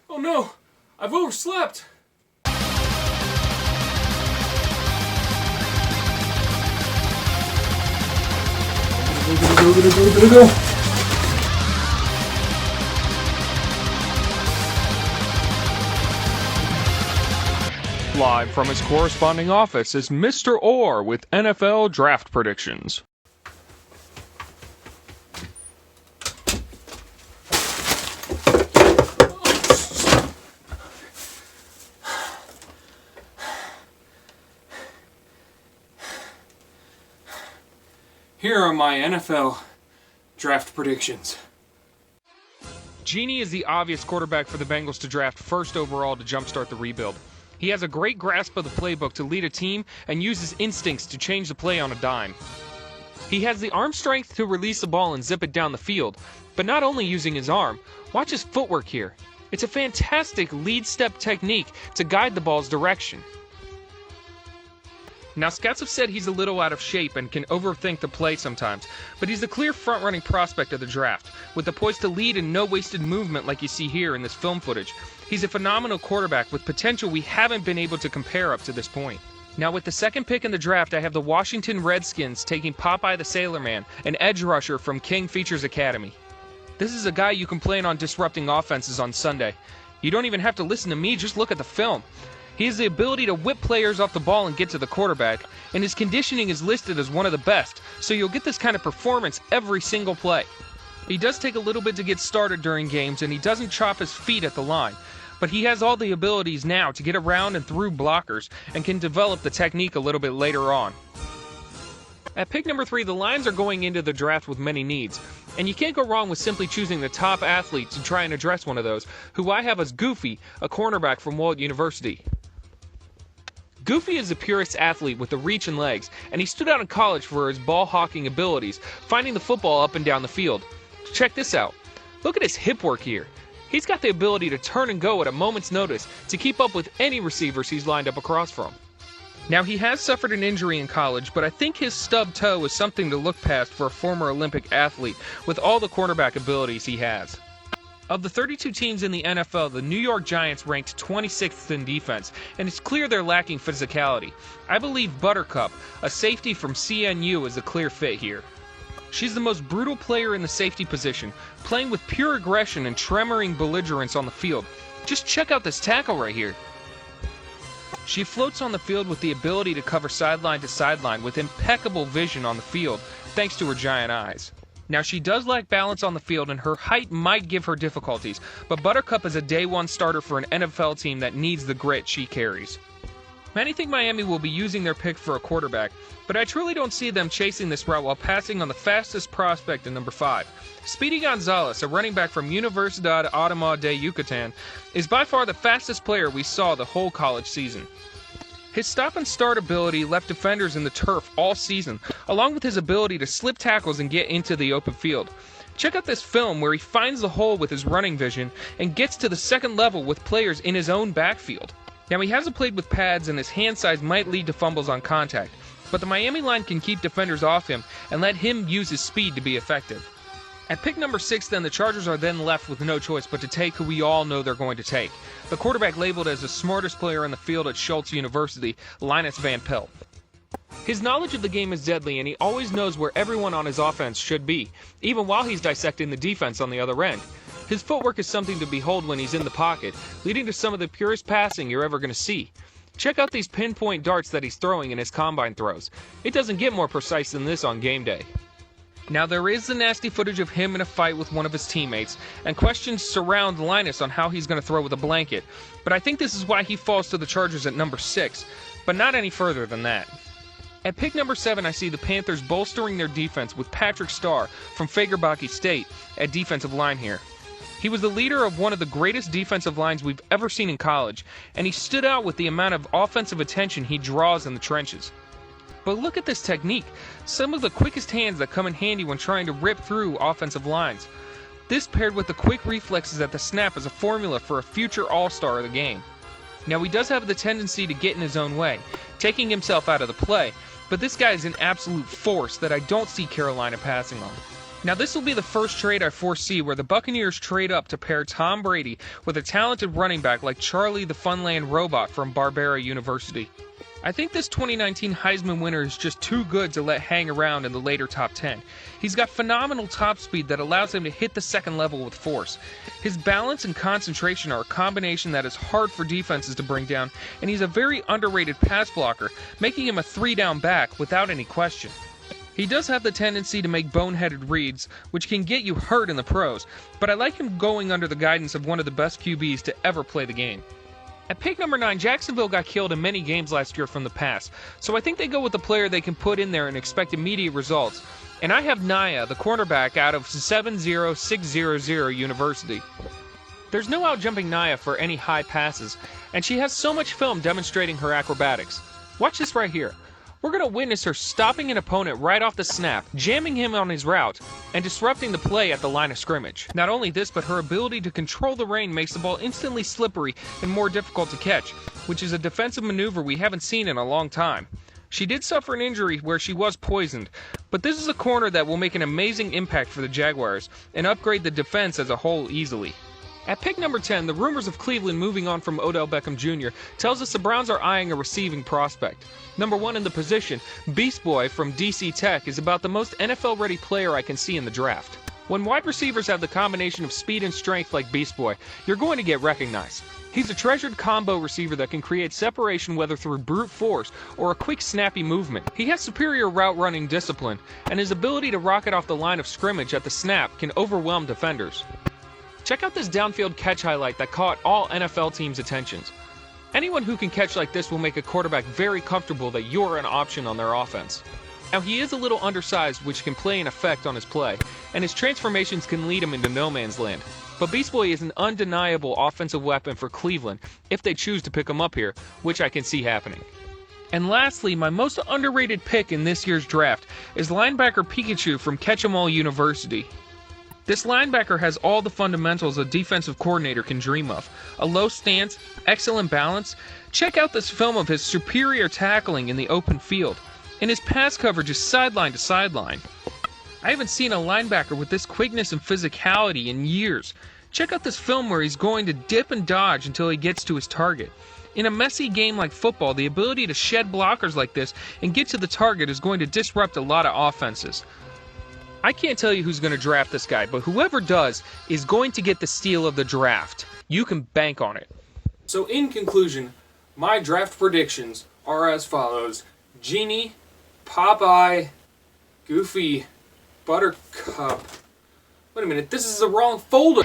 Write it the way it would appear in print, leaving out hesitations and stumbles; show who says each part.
Speaker 1: Oh no, I've overslept. Go.
Speaker 2: Live from his corresponding office is Mr. Orr with NFL Draft Predictions.
Speaker 1: Here are my NFL draft predictions.
Speaker 2: Genie is the obvious quarterback for the Bengals to draft first overall to jumpstart the rebuild. He has a great grasp of the playbook to lead a team and uses instincts to change the play on a dime. He has the arm strength to release the ball and zip it down the field, but not only using his arm, watch his footwork here. It's a fantastic lead step technique to guide the ball's direction. Now, scouts have said he's a little out of shape and can overthink the play sometimes, but he's the clear front-running prospect of the draft, with the poise to lead and no wasted movement like you see here in this film footage. He's a phenomenal quarterback with potential we haven't been able to compare up to this point. Now, with the second pick in the draft, I have the Washington Redskins taking Popeye the Sailor Man, an edge rusher from King Features Academy. This is a guy you can plan on disrupting offenses on Sunday. You don't even have to listen to me, just look at the film. He has the ability to whip players off the ball and get to the quarterback, and his conditioning is listed as one of the best, so you'll get this kind of performance every single play. He does take a little bit to get started during games, and he doesn't chop his feet at the line, but he has all the abilities now to get around and through blockers and can develop the technique a little bit later on. At pick number 3, the Lions are going into the draft with many needs, and you can't go wrong with simply choosing the top athlete to try and address one of those, who I have as Goofy, a cornerback from Walt University. Goofy is the purest athlete with the reach and legs, and he stood out in college for his ball hawking abilities, finding the football up and down the field. Check this out. Look at his hip work here. He's got the ability to turn and go at a moment's notice to keep up with any receivers he's lined up across from. Now, he has suffered an injury in college, but I think his stub toe is something to look past for a former Olympic athlete with all the quarterback abilities he has. Of the 32 teams in the NFL, the New York Giants ranked 26th in defense, and it's clear they're lacking physicality. I believe Buttercup, a safety from CNU, is a clear fit here. She's the most brutal player in the safety position, playing with pure aggression and tremoring belligerence on the field. Just check out this tackle right here. She floats on the field with the ability to cover sideline to sideline with impeccable vision on the field, thanks to her giant eyes. Now, she does lack balance on the field, and her height might give her difficulties, but Buttercup is a day-one starter for an NFL team that needs the grit she carries. Many think Miami will be using their pick for a quarterback, but I truly don't see them chasing this route while passing on the fastest prospect in number 5. Speedy Gonzalez, a running back from Universidad Autónoma de Yucatán, is by far the fastest player we saw the whole college season. His stop-and-start ability left defenders in the turf all season, along with his ability to slip tackles and get into the open field. Check out this film where he finds the hole with his running vision and gets to the second level with players in his own backfield. Now, he hasn't played with pads, and his hand size might lead to fumbles on contact, but the Miami line can keep defenders off him and let him use his speed to be effective. At pick number 6, then, the Chargers are then left with no choice but to take who we all know they're going to take. The quarterback labeled as the smartest player in the field at Schultz University, Linus Van Pelt. His knowledge of the game is deadly, and he always knows where everyone on his offense should be, even while he's dissecting the defense on the other end. His footwork is something to behold when he's in the pocket, leading to some of the purest passing you're ever going to see. Check out these pinpoint darts that he's throwing in his combine throws. It doesn't get more precise than this on game day. Now, there is the nasty footage of him in a fight with one of his teammates, and questions surround Linus on how he's going to throw with a blanket, but I think this is why he falls to the Chargers at number 6, but not any further than that. At pick number 7, I see the Panthers bolstering their defense with Patrick Starr from Fagerbakke State at defensive line here. He was the leader of one of the greatest defensive lines we've ever seen in college, and he stood out with the amount of offensive attention he draws in the trenches. But look at this technique. Some of the quickest hands that come in handy when trying to rip through offensive lines. This paired with the quick reflexes at the snap is a formula for a future all-star of the game. Now, he does have the tendency to get in his own way, taking himself out of the play, but this guy is an absolute force that I don't see Carolina passing on. Now this will be the first trade I foresee where the Buccaneers trade up to pair Tom Brady with a talented running back like Charlie the Funland Robot from Barbera University. I think this 2019 Heisman winner is just too good to let hang around in the later top 10. He's got phenomenal top speed that allows him to hit the second level with force. His balance and concentration are a combination that is hard for defenses to bring down, and he's a very underrated pass blocker, making him a 3-down back without any question. He does have the tendency to make boneheaded reads, which can get you hurt in the pros, but I like him going under the guidance of one of the best QBs to ever play the game. At pick number 9, Jacksonville got killed in many games last year from the pass, so I think they go with a player they can put in there and expect immediate results. And I have Naya, the cornerback out of 70600 University. There's no out-jumping Naya for any high passes, and she has so much film demonstrating her acrobatics. Watch this right here. We're going to witness her stopping an opponent right off the snap, jamming him on his route, and disrupting the play at the line of scrimmage. Not only this, but her ability to control the rain makes the ball instantly slippery and more difficult to catch, which is a defensive maneuver we haven't seen in a long time. She did suffer an injury where she was poisoned, but this is a corner that will make an amazing impact for the Jaguars and upgrade the defense as a whole easily. At pick number 10, the rumors of Cleveland moving on from Odell Beckham Jr. tells us the Browns are eyeing a receiving prospect. Number 1 in the position, Beast Boy from DC Tech is about the most NFL-ready player I can see in the draft. When wide receivers have the combination of speed and strength like Beast Boy, you're going to get recognized. He's a treasured combo receiver that can create separation whether through brute force or a quick snappy movement. He has superior route running discipline, and his ability to rocket off the line of scrimmage at the snap can overwhelm defenders. Check out this downfield catch highlight that caught all NFL teams' attentions. Anyone who can catch like this will make a quarterback very comfortable that you're an option on their offense. Now he is a little undersized, which can play an effect on his play, and his transformations can lead him into no man's land. But Beast Boy is an undeniable offensive weapon for Cleveland if they choose to pick him up here, which I can see happening. And lastly, my most underrated pick in this year's draft is linebacker Pikachu from Ketchum University. This linebacker has all the fundamentals a defensive coordinator can dream of. A low stance, excellent balance. Check out this film of his superior tackling in the open field. And his pass coverage is sideline to sideline. I haven't seen a linebacker with this quickness and physicality in years. Check out this film where he's going to dip and dodge until he gets to his target. In a messy game like football, the ability to shed blockers like this and get to the target is going to disrupt a lot of offenses. I can't tell you who's going to draft this guy, but whoever does is going to get the steal of the draft. You can bank on it.
Speaker 1: So in conclusion, my draft predictions are as follows. Genie, Popeye, Goofy, Buttercup. Wait a minute, this is the wrong folder.